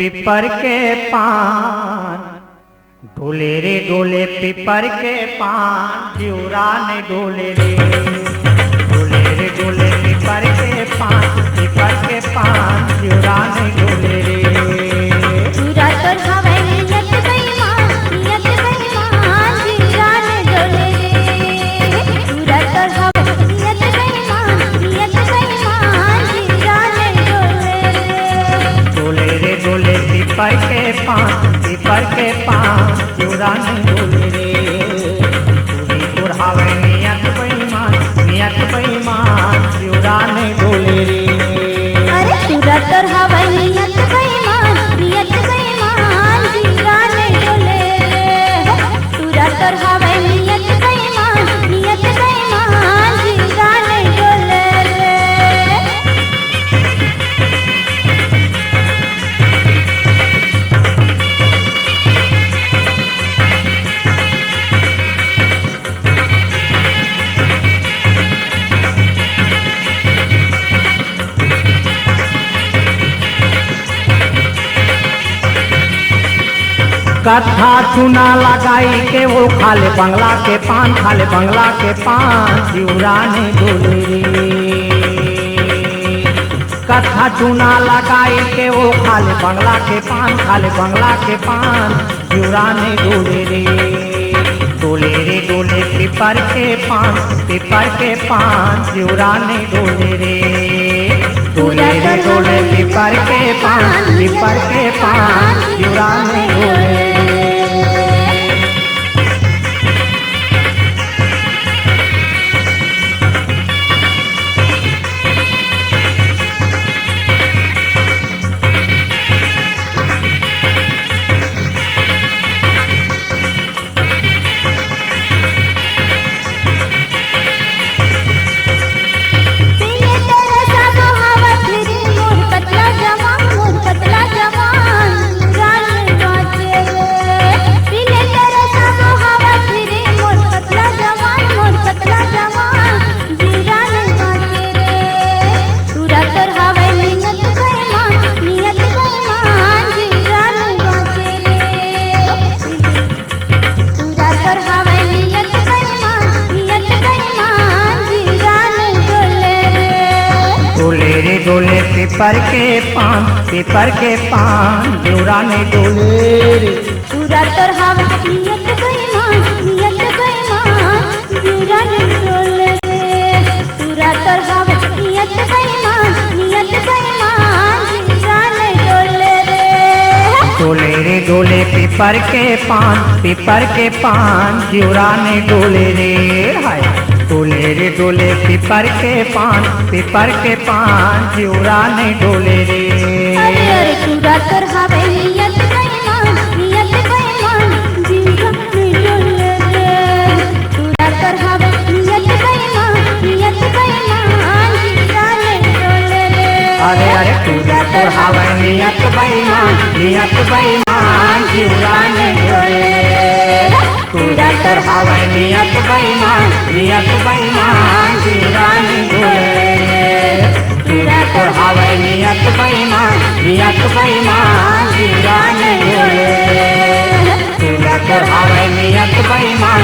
पीपर के पान डोले रे डोले पीपर के पान जिउरा ने डोले रे डोले पीपर के पान जिउरा ने डोले रे पूरा तोर हवे नियत बेईमान जिउरा ने डोले रे पूरा तोर हवे नियत बेईमान जिउरा ने डोले रे डोले पीपर के पान जिउरा ने डोले रे पूरी तोर हवे नियत बेईमान जिउरा ने डोले रे अरे पूरा तोर हवे नियत बेईमान जिउरा ने डोले रे पूरा तोर हवे नियत बेईमान जिउरा ने डोले रे कथा चुना लगाई के वो खाले बंगला के पान जिउरा ने डोले रे कथा चुना लगाई के वो खाले बंगला के पान जिउरा ने डोले रे डोले पीपर के पान जिउरा ने डोले रे डोले पीपर के पान जिउरा ने डोले रे डोले पीपर के पान जिउरा ने डोले रे पूरा तोर हवे नियत बेईमान जिउरा ने डोले रे पूरा तोर हवे नियत बेईमान जिउरा ने डोले रे डोले पीपर के पान जिउरा ने डोले रे हाय डोले पीपर के पान जिउरा ने डोले रे अरे पूरा तोर हवे नियत बेईमान जिउरा ने डोले रे पूरा तोर हवे नियत बेईमान जिउरा ने डोले रे अरे पूरा तोर हवे नियत बेईमान जिउरा ने डोले पूरा तोर हवे नियत बेईमान जिउरा ने डोले पूरा तोर हवे नियत बेईमान जिउरा ने डोले पूरा तोर हवे नियत बेईमान